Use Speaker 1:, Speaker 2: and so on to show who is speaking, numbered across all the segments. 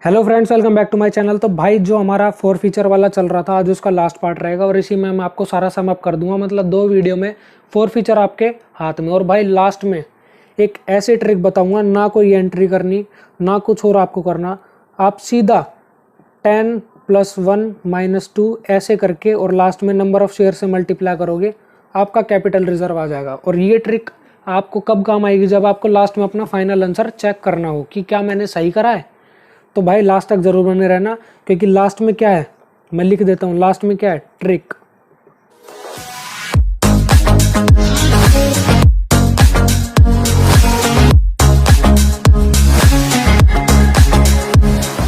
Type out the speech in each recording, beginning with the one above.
Speaker 1: Hello friends, welcome back to my channel. तो भाई जो हमारा फोर फीचर वाला चल रहा था आज उसका लास्ट पार्ट रहेगा और इसी में मैं आपको सारा सम अप कर दूंगा। मतलब 2 वीडियो में फोर फीचर आपके हाथ में। और भाई लास्ट में एक ऐसी ट्रिक बताऊंगा, ना कोई एंट्री करनी ना कुछ और आपको करना। आप सीधा 10 + 1 - 2 ऐसे करके और लास्ट में नंबर ऑफ शेयर से मल्टीप्लाई करोगे, आपका कैपिटल रिजर्व आ जाएगा। और ये ट्रिक आपको कब काम आएगी? जब आपको लास्ट में अपना फाइनल आंसर चेक करना हो कि क्या मैंने सही करा है। तो भाई लास्ट तक जरूर बने रहना, क्योंकि लास्ट में क्या है मैं लिख देता हूँ। लास्ट में क्या है? ट्रिक।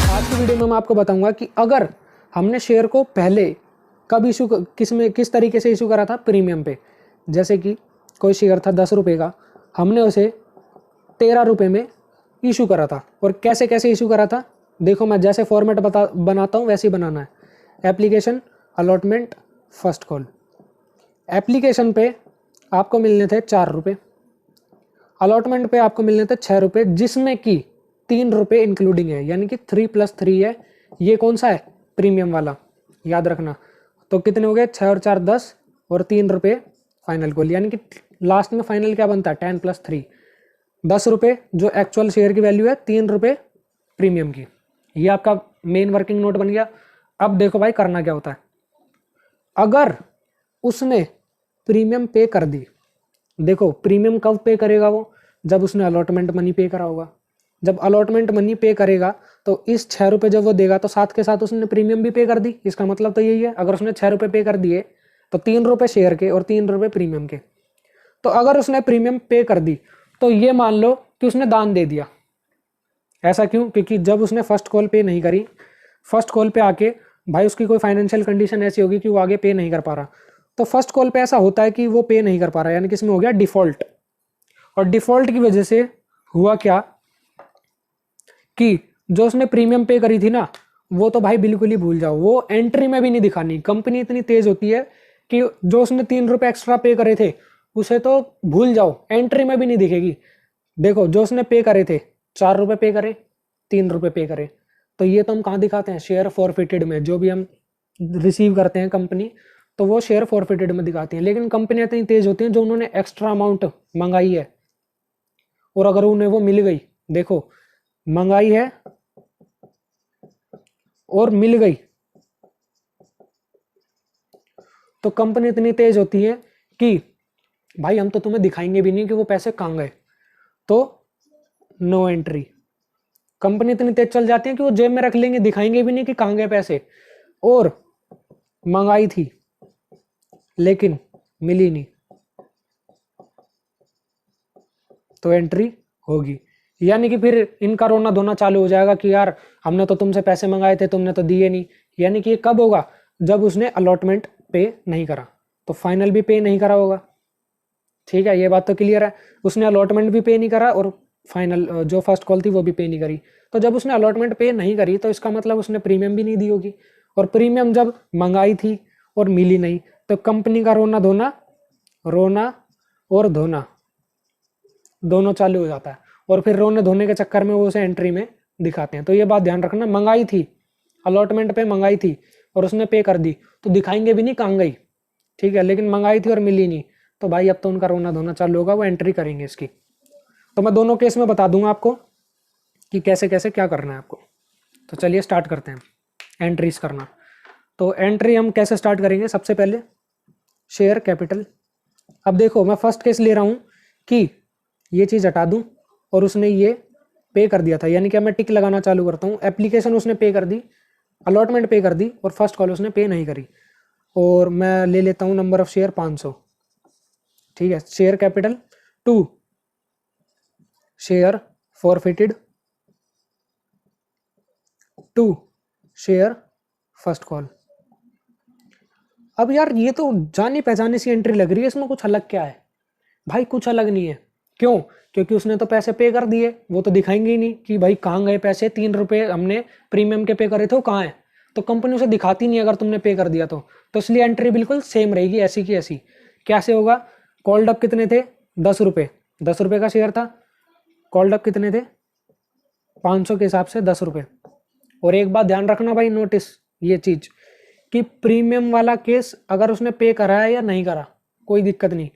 Speaker 1: आज की वीडियो में मैं आपको बताऊंगा कि अगर हमने शेयर को पहले कब इशू किस तरीके से इशू करा था प्रीमियम पे। जैसे कि कोई शेयर था 10 रुपये का, हमने उसे 13 रुपये में इशू करा था। और कैसे कैसे इशू करा था देखो, मैं जैसे फॉर्मेट बनाता हूँ वैसे ही बनाना है। Application, allotment, first call. Application पे आपको मिलने थे 4 रुपये, अलॉटमेंट पे आपको मिलने थे 6 रुपये, जिसमें कि 3 रुपये इंक्लूडिंग है, यानी कि 3 + 3 है। ये कौन सा है? प्रीमियम वाला, याद रखना। तो कितने हो गए? 6 और 4 10 और 3 रुपये फाइनल कॉल, यानी कि लास्ट में फाइनल क्या बनता है? 10 + 3, 10 रुपये जो एक्चुअल शेयर की वैल्यू है, 3 रुपये प्रीमियम की। ये आपका मेन वर्किंग नोट बन गया। अब देखो भाई करना क्या होता है। अगर उसने प्रीमियम पे कर दी, देखो प्रीमियम कब पे करेगा वो? जब उसने अलॉटमेंट मनी पे करा होगा। जब अलॉटमेंट मनी पे करेगा तो इस 6 रुपये जब वो देगा तो साथ के साथ उसने प्रीमियम भी पे कर दी। इसका मतलब तो यही है, अगर उसने 6 रुपये पे कर दिए तो 3 रुपये शेयर के और 3 रुपये प्रीमियम के। तो अगर उसने प्रीमियम पे कर दी तो ये मान लो कि उसने दान दे दिया। ऐसा क्यों? क्योंकि जब उसने फर्स्ट कॉल पे नहीं करी, फर्स्ट कॉल पे आके भाई उसकी कोई फाइनेंशियल कंडीशन ऐसी होगी कि वो आगे पे नहीं कर पा रहा। तो फर्स्ट कॉल पे ऐसा होता है कि वो पे नहीं कर पा रहा, यानी कि इसमें हो गया डिफॉल्ट। और डिफॉल्ट की वजह से हुआ क्या कि जो उसने प्रीमियम पे करी थी ना, वो तो भाई बिल्कुल ही भूल जाओ, वो एंट्री में भी नहीं दिखानी। कंपनी इतनी तेज होती है कि जो उसने 3 रुपये एक्स्ट्रा पे करे थे उसे तो भूल जाओ, एंट्री में भी नहीं दिखेगी। देखो जो उसने पे करे थे, 4 रुपये पे करे, 3 रुपये पे करे, तो ये तो हम कहाँ दिखाते हैं? शेयर फॉरफिटेड में। जो भी हम रिसीव करते हैं कंपनी, तो वो शेयर फॉरफिटेड में दिखाती हैं। लेकिन कंपनियां इतनी तेज होती हैं, जो उन्होंने एक्स्ट्रा अमाउंट मंगाई है और अगर उन्हें वो मिल गई, देखो मंगाई है और मिल गई, तो कंपनी इतनी तेज होती है कि भाई हम तो तुम्हें दिखाएंगे भी नहीं कि वो पैसे कहाँ गए, तो नो एंट्री। कंपनी इतनी तेज चल जाती है कि वो जेब में रख लेंगे, दिखाएंगे भी नहीं कि कहाँ गए पैसे। और मंगाई थी लेकिन मिली नहीं, तो एंट्री होगी। यानी कि फिर इनका रोना धोना चालू हो जाएगा कि यार हमने तो तुमसे पैसे मंगाए थे, तुमने तो दिए नहीं। यानी कि ये कब होगा? जब उसने अलॉटमेंट पे नहीं करा, तो फाइनल भी पे नहीं करा होगा। ठीक है, ये बात तो क्लियर है। उसने अलॉटमेंट भी पे नहीं करा और फाइनल जो फर्स्ट कॉल थी वो भी पे नहीं करी। तो जब उसने अलॉटमेंट पे नहीं करी तो इसका मतलब उसने प्रीमियम भी नहीं दी होगी। और प्रीमियम जब मंगाई थी और मिली नहीं, तो कंपनी का रोना धोना, रोना और धोना दोनों चालू हो जाता है। और फिर रोने धोने के चक्कर में वो उसे एंट्री में दिखाते हैं। तो ये बात ध्यान रखना, मंगाई थी, अलॉटमेंट पे मंगाई थी और उसने पे कर दी, तो दिखाएंगे भी नहीं कहाँ गई। ठीक है, लेकिन मंगाई थी और मिली नहीं, तो भाई अब तो उनका रोना धोना चालू होगा, वो एंट्री करेंगे इसकी। तो मैं दोनों केस में बता दूंगा आपको कि कैसे कैसे क्या करना है आपको। तो चलिए स्टार्ट करते हैं एंट्रीज करना। तो एंट्री हम कैसे स्टार्ट करेंगे? सबसे पहले शेयर कैपिटल। अब देखो मैं फर्स्ट केस ले रहा हूँ कि ये चीज़ हटा दूँ और उसने ये पे कर दिया था, यानी कि मैं टिक लगाना चालू करता हूँ। एप्लीकेशन उसने पे कर दी, अलॉटमेंट पे कर दी और फर्स्ट कॉल उसने पे नहीं करी। और मैं ले लेता हूँ नंबर ऑफ शेयर 500। ठीक है, share capital 2, share forfeited 2, share first call. अब यार ये तो जानी पहचानी सी एंट्री लग रही है, इसमें कुछ अलग क्या है? भाई कुछ अलग नहीं है। क्यों? क्योंकि उसने तो पैसे पे कर दिए, वो तो दिखाएंगे ही नहीं कि भाई कहाँ गए पैसे। 3 रुपये हमने प्रीमियम के पे करे थे, वो कहाँ है? तो कंपनी उसे दिखाती नहीं अगर तुमने पे कर दिया तो इसलिए एंट्री बिल्कुल सेम रहेगी, ऐसी की ऐसी। कैसे होगा? कॉल्ड अप कितने थे? 10 रुपये, 10 रुपये का शेयर था। कॉल्ड अप कितने थे? 500 के हिसाब से 10 रुपये। और एक बात ध्यान रखना भाई, नोटिस ये चीज कि प्रीमियम वाला केस अगर उसने पे करा है या नहीं करा कोई दिक्कत नहीं,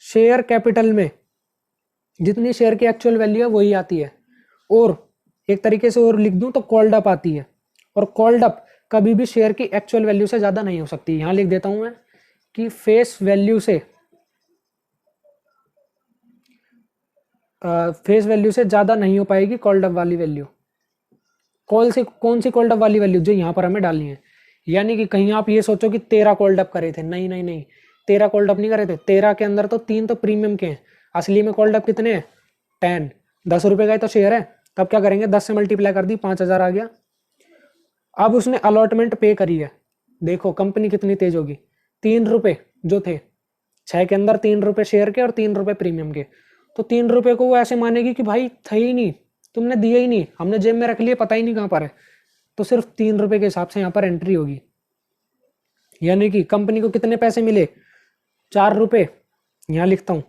Speaker 1: शेयर कैपिटल में जितनी शेयर की एक्चुअल वैल्यू है वही आती है। और एक तरीके से और लिख दूं तो कॉल्ड अप आती है, और कॉल्ड अप कभी भी शेयर की एक्चुअल वैल्यू से ज़्यादा नहीं हो सकती। यहाँ लिख देता हूं मैं कि फेस वैल्यू से ज़्यादा नहीं हो पाएगी कॉल्ड अप वाली वैल्यू। कौन सी कॉल्ड अप वाली वैल्यू, जो यहाँ पर हमें डालनी है। यानी कि कहीं आप ये सोचो कि 13 कॉल्ड अप करे थे, नहीं नहीं नहीं, 13 कॉल्ड अप नहीं करे थे। 13 के अंदर तो 3 तो प्रीमियम के हैं, असली में कॉल्ड अप कितने हैं 10। 10 रुपये का ही तो शेयर है, तब क्या करेंगे 10 से मल्टीप्लाई कर दी 5000 आ गया। अब उसने अलॉटमेंट पे करी है, देखो कंपनी कितनी तेज होगी। 3 रुपये जो थे 6 के अंदर, 3 रुपये शेयर के और 3 रुपये प्रीमियम के, तो 3 रुपये को वो ऐसे मानेगी कि भाई थे ही नहीं, तुमने दिए ही नहीं, हमने जेब में रख लिए, पता ही नहीं कहाँ पर है। तो सिर्फ 3 रुपये के हिसाब से यहाँ पर एंट्री होगी। यानी कि कंपनी को कितने पैसे मिले 4 रुपये, यहाँ लिखता हूँ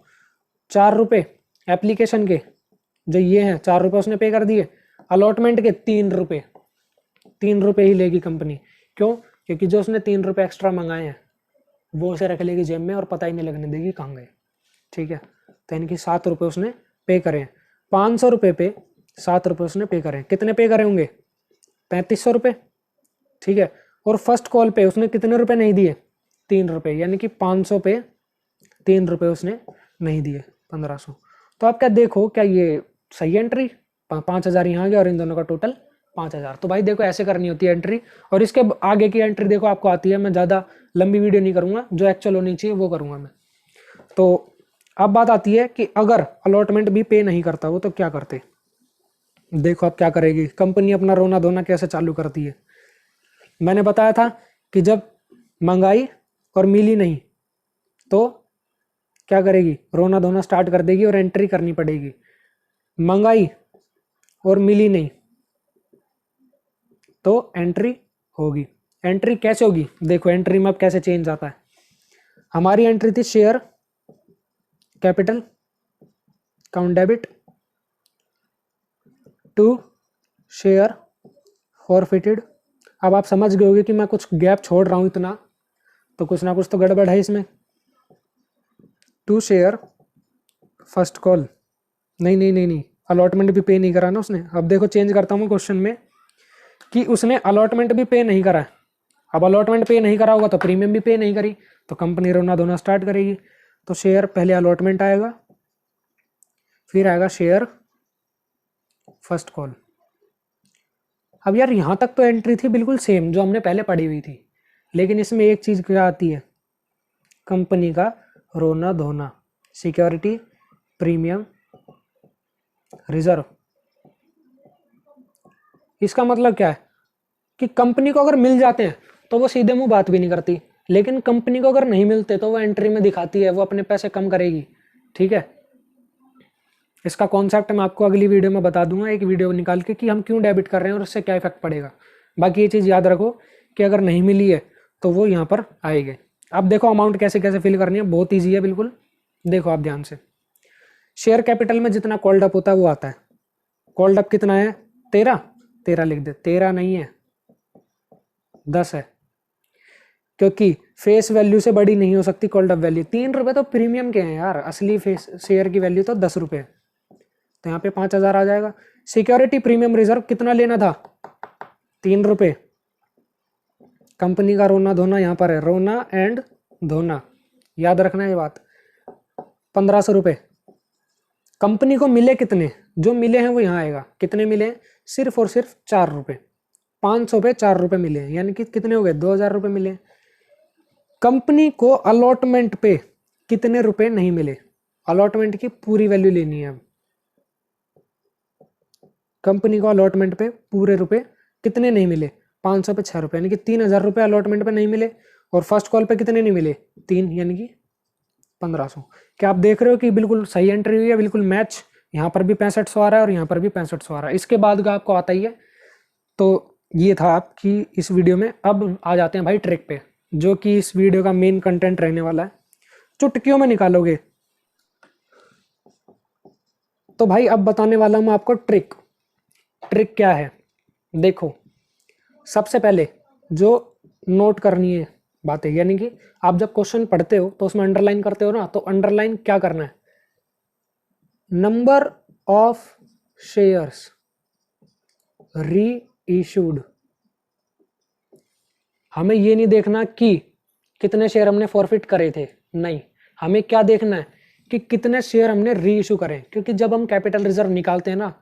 Speaker 1: 4 रुपये एप्लीकेशन के, जो ये हैं 4 रुपये उसने पे कर दिए। अलॉटमेंट के 3 रुपये, 3 रुपये ही लेगी कंपनी। क्यों? क्योंकि जो उसने 3 रुपये एक्स्ट्रा मंगाए हैं वो उसे रख लेगी जेब में और पता ही नहीं लगने देगी कहाँ गए। ठीक है, तो यानी कि 7 रुपये उसने पे करे हैं। 500 रुपये पे 7 रुपये उसने पे करे हैं। कितने पे करे होंगे 3500 रुपये। ठीक है, और फर्स्ट कॉल पे उसने कितने रुपए नहीं दिए 3 रुपये, यानी कि 500 पे 3 रुपये उसने नहीं दिए 1500। तो आप क्या देखो, क्या ये सही एंट्री 5000 यहाँ आ गया और इन दोनों का टोटल 5000। तो भाई देखो ऐसे करनी होती है एंट्री, और इसके आगे की एंट्री देखो आपको आती है। मैं ज़्यादा लंबी वीडियो नहीं करूँगा, जो एक्चुअल होनी चाहिए वो करूँगा मैं। तो अब बात आती है कि अगर अलॉटमेंट भी पे नहीं करता वो तो क्या करते। देखो अब क्या करेगी कंपनी, अपना रोना धोना कैसे चालू करती है। मैंने बताया था कि जब मंगाई और मिली नहीं तो क्या करेगी, रोना धोना स्टार्ट कर देगी और एंट्री करनी पड़ेगी। मंगाई और मिली नहीं तो एंट्री होगी। एंट्री कैसे होगी, देखो एंट्री में अब कैसे चेंज आता है। हमारी एंट्री थी share capital count debit to share forfeited. अब आप समझ गए होंगे कि मैं कुछ गैप छोड़ रहा हूं इतना, तो कुछ ना कुछ तो गड़बड़ है इसमें। टू शेयर फर्स्ट कॉल, नहीं नहीं नहीं नहीं, अलॉटमेंट भी पे नहीं करा ना उसने। अब देखो चेंज करता हूँ क्वेश्चन में कि उसने अलॉटमेंट भी पे नहीं करा है। अब अलॉटमेंट पे नहीं करा होगा तो प्रीमियम भी पे नहीं करी, तो कंपनी रोना धोना स्टार्ट करेगी। तो शेयर पहले अलॉटमेंट आएगा, फिर आएगा शेयर फर्स्ट कॉल। अब यार यहाँ तक तो एंट्री थी बिल्कुल सेम जो हमने पहले पढ़ी हुई थी, लेकिन इसमें एक चीज़ क्या आती है, कंपनी का रोना धोना, सिक्योरिटी प्रीमियम रिजर्व। इसका मतलब क्या है कि कंपनी को अगर मिल जाते हैं तो वो सीधे मुंह बात भी नहीं करती, लेकिन कंपनी को अगर नहीं मिलते तो वो एंट्री में दिखाती है, वो अपने पैसे कम करेगी। ठीक है, इसका कॉन्सेप्ट मैं आपको अगली वीडियो में बता दूंगा, एक वीडियो निकाल के, कि हम क्यों डेबिट कर रहे हैं और उससे क्या इफेक्ट पड़ेगा। बाकी ये चीज़ याद रखो कि अगर नहीं मिली है तो वो यहाँ पर आएंगे। अब देखो अमाउंट कैसे कैसे फिल करनी है, बहुत ईजी है बिल्कुल। देखो आप ध्यान से, शेयर कैपिटल में जितना कॉल्ड अप होता है वो आता है। कॉल्ड अप कितना है 13 लिख दे, 13 नहीं है 10 है, क्योंकि फेस वैल्यू से बड़ी नहीं हो सकती कॉल्ड अप वैल्यू। 3 रुपये तो प्रीमियम के हैं यार, असली फेस शेयर की वैल्यू तो 10 रुपये, तो यहाँ पे 5000 आ जाएगा। सिक्योरिटी प्रीमियम रिजर्व कितना लेना था 3 रुपये। कंपनी का रोना धोना यहाँ पर है, रोना एंड धोना, याद रखना ये बात। 1500 रुपये। कंपनी को मिले कितने, जो मिले हैं वो यहाँ आएगा। कितने मिले, सिर्फ और सिर्फ 4 रुपये। 500 पे 4 रुपये मिले हैं, यानी कि कितने हो गए 2000 रुपये मिले। कंपनी को अलॉटमेंट पे कितने रुपए नहीं मिले, अलॉटमेंट की पूरी वैल्यू लेनी है। अब कंपनी को अलॉटमेंट पे पूरे रुपए कितने नहीं मिले, 500 पे 6 रुपये, यानी कि 3000 रुपये अलॉटमेंट पे नहीं मिले। और फर्स्ट कॉल पे कितने नहीं मिले 3, यानी कि 1500। क्या आप देख रहे हो कि बिल्कुल सही एंट्री हुई है, बिल्कुल मैच। यहाँ पर भी 6500 आ रहा है और यहाँ पर भी 6500 आ रहा है। इसके बाद का आपको आता ही है। तो ये था आपकी इस वीडियो में। अब आ जाते हैं भाई ट्रिक पे, जो कि इस वीडियो का मेन कंटेंट रहने वाला है। चुटकियों में निकालोगे। तो भाई अब बताने वाला हूं मैं आपको ट्रिक। ट्रिक क्या है, देखो सबसे पहले जो नोट करनी है बातें, यानी कि आप जब क्वेश्चन पढ़ते हो तो उसमें अंडरलाइन करते हो ना, तो अंडरलाइन क्या करना है, नंबर ऑफ शेयर्स री इशूड। हमें ये नहीं देखना कि कितने शेयर हमने फॉरफिट करे थे, नहीं, हमें क्या देखना है कि कितने शेयर हमने री इशू करें, क्योंकि जब हम कैपिटल रिजर्व निकालते हैं ना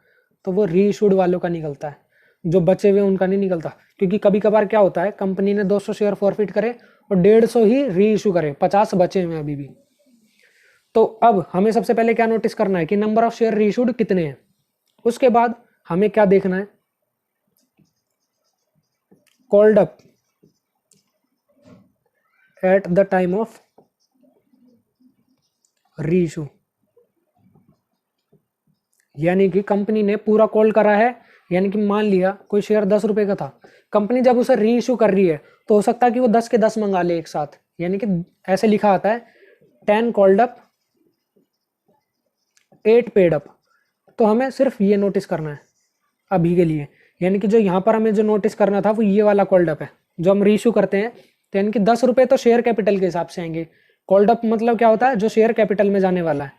Speaker 1: तो वो री इशूड वालों का निकलता है, जो बचे हुए उनका नहीं निकलता। क्योंकि कभी कभार क्या होता है, कंपनी ने 200 शेयर फॉरफिट करे और 150 ही री इशू करे, 50 बचे हुए अभी भी। तो अब हमें सबसे पहले क्या नोटिस करना है कि नंबर ऑफ शेयर री इशूड कितने हैं। उसके बाद हमें क्या देखना है, called up at the time of री इशू, यानी कि कंपनी ने पूरा कॉल करा है, यानी कि मान लिया कोई शेयर 10 रुपए का था, कंपनी जब उसे री इशू कर रही है तो हो सकता है कि वो 10 के 10 मंगा ले एक साथ, यानी कि ऐसे लिखा आता है 10 कॉल्ड अप 8 पेड अप। तो हमें सिर्फ ये नोटिस करना है अभी के लिए, यानी कि जो यहाँ पर हमें जो नोटिस करना था वो ये वाला कॉल्ड अप है जो हम री इशू करते हैं। तो यानी कि 10 रुपए तो शेयर कैपिटल के हिसाब से आएंगे। कॉल्ड अप मतलब क्या होता है, जो शेयर कैपिटल में जाने वाला है।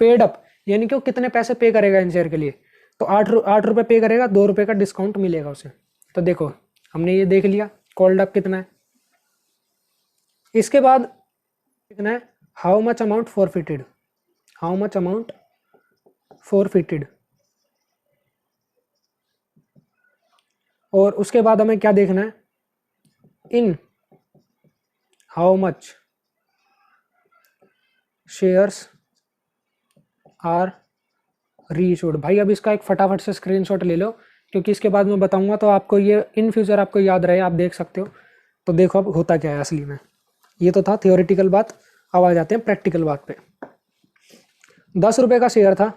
Speaker 1: पेड अप यानी कि वो कितने पैसे पे करेगा इन शेयर के लिए, तो 8 रुपए पे करेगा, 2 रुपए का डिस्काउंट मिलेगा उसे। तो देखो हमने ये देख लिया कॉल्ड अप कितना है। इसके बाद कितना है, how much amount forfeited, how much amount forfeited. और उसके बाद हमें क्या देखना है, in how much shares are reissued. भाई अब इसका एक फटाफट से स्क्रीनशॉट ले लो, क्योंकि इसके बाद मैं बताऊंगा तो आपको ये इन फ्यूचर आपको याद रहे, आप देख सकते हो। तो देखो अब होता क्या है असली में। ये तो था थियोरेटिकल बात, अब आ जाते हैं प्रैक्टिकल बात पे। 10 रुपए का शेयर था,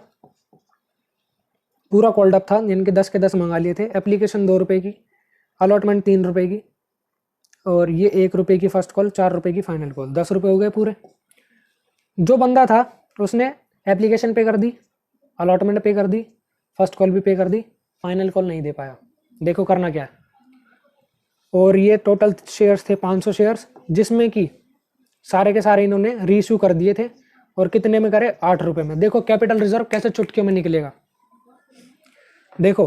Speaker 1: पूरा कॉल्ड अप था, यानी कि 10 के 10 मंगा लिए थे। एप्लीकेशन 2 रुपए की, अलॉटमेंट 3 रुपए की, और ये 1 रुपए की फर्स्ट कॉल, 4 रुपए की फाइनल कॉल, 10 रुपए हो गए पूरे। जो बंदा था उसने एप्लीकेशन पे कर दी, अलॉटमेंट पे कर दी, फर्स्ट कॉल भी पे कर दी, फाइनल कॉल नहीं दे पाया। देखो करना क्या है। और ये टोटल शेयर्स थे 500 शेयर्स, जिसमें कि सारे के सारे इन्होंने रीइश्यू कर दिए थे। और कितने में करे, 8 रुपए में। देखो कैपिटल रिजर्व कैसे चुटकियों में निकलेगा। देखो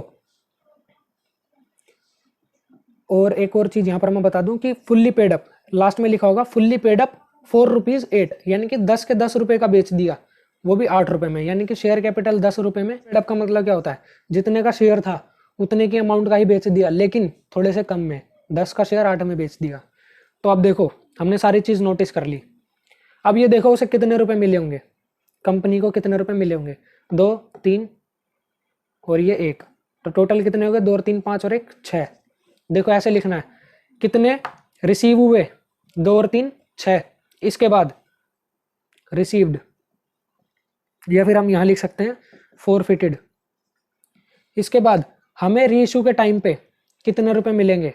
Speaker 1: और एक और चीज यहां पर मैं बता दूं कि फुल्ली पेड अप, लास्ट में लिखा होगा फुल्ली पेड अप 4 रुपीज 8, यानी कि 10 के 10 रुपए का बेच दिया, वो भी 8 रुपए में। यानी कि शेयर कैपिटल 10 रुपए में, पेड अप का मतलब क्या होता है, जितने का शेयर था उतने की अमाउंट का ही बेच दिया, लेकिन थोड़े से कम में, 10 का शेयर 8 में बेच दिया। तो अब देखो हमने सारी चीज नोटिस कर ली। अब ये देखो उसे कितने रुपए मिले होंगे, कंपनी को कितने रुपए मिले होंगे, 2 3 और ये 1, तो टोटल कितने हो गए, 2 और 3 5 और 1 6। देखो ऐसे लिखना है, कितने रिसीव हुए, 2 और 3 6, इसके बाद रिसीव्ड, या फिर हम यहां लिख सकते हैं फॉरफिटेड। इसके बाद हमें रीइश्यू के टाइम पे कितने रुपए मिलेंगे,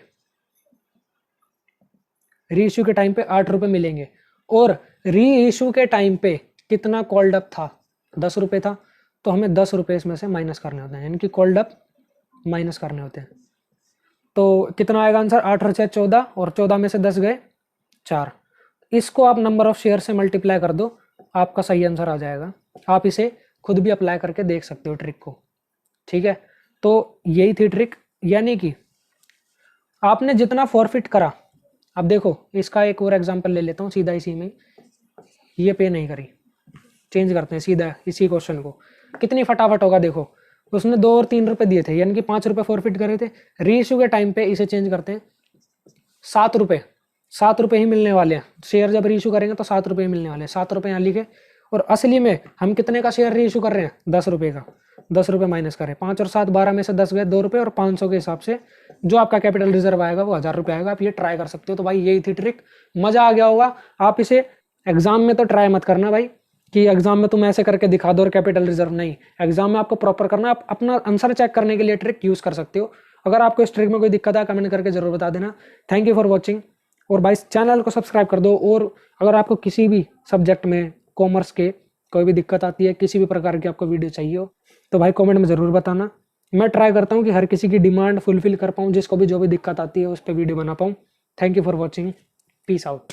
Speaker 1: रीइश्यू के टाइम पे 8 रुपए मिलेंगे। और रीइश्यू के टाइम पे कितना कॉल्ड अप था, 10 रुपए था, तो हमें 10 रुपए इसमें से माइनस करने होते हैं, यानी कि कॉल्ड अप माइनस करने होते हैं। तो कितना आएगा आंसर, 8 और 6 14, और 14 में से 10 गए 4। इसको आप नंबर ऑफ शेयर से मल्टीप्लाई कर दो, आपका सही आंसर आ जाएगा। आप इसे खुद भी अप्लाई करके देख सकते हो ट्रिक को, ठीक है। तो यही थी ट्रिक, यानी कि आपने जितना फॉरफिट करा। अब देखो इसका एक और एग्जांपल ले लेता हूँ सीधा इसी में, ये पे नहीं करी, चेंज करते हैं सीधा इसी क्वेश्चन को, कितनी फटाफट होगा। देखो उसने 2 और 3 रुपए दिए थे, यानी कि 5 रुपए फॉरफिट करे थे। रीइश्यू के टाइम पे इसे चेंज करते हैं, 7 रुपए, 7 रुपए ही मिलने वाले हैं। शेयर जब रीइश्यू करेंगे तो 7 रुपए ही मिलने वाले हैं, 7 रुपए यहाँ लिखे। और असली में हम कितने का शेयर रीइश्यू कर रहे हैं, 10 रुपए का। 10 रुपए माइनस करें, 5 और 7 12 में से 10 गए 2 रुपए, और 500 के हिसाब से जो आपका कैपिटल रिजर्व आएगा वो 1000 रुपये आएगा। आप ये ट्राई कर सकते हो। तो भाई यही थी ट्रिक, मजा आ गया होगा। आप इसे एग्जाम में तो ट्राई मत करना भाई, कि एग्जाम में तुम ऐसे करके दिखा दो और कैपिटल रिजर्व नहीं। एग्जाम में आपको प्रॉपर करना। आप अपना आंसर चेक करने के लिए ट्रिक यूज कर सकते हो। अगर आपको इस ट्रिक में कोई दिक्कत है कमेंट करके जरूर बता देना। Thank you for watching. और भाई चैनल को सब्सक्राइब कर दो। और अगर आपको किसी भी सब्जेक्ट में, कॉमर्स के कोई भी दिक्कत आती है, किसी भी प्रकार की आपको वीडियो चाहिए हो, तो भाई कमेंट में ज़रूर बताना। मैं ट्राई करता हूँ कि हर किसी की डिमांड फुलफिल कर पाऊँ, जिसको भी जो भी दिक्कत आती है उस पर वीडियो बना पाऊँ। Thank you for watching, peace out.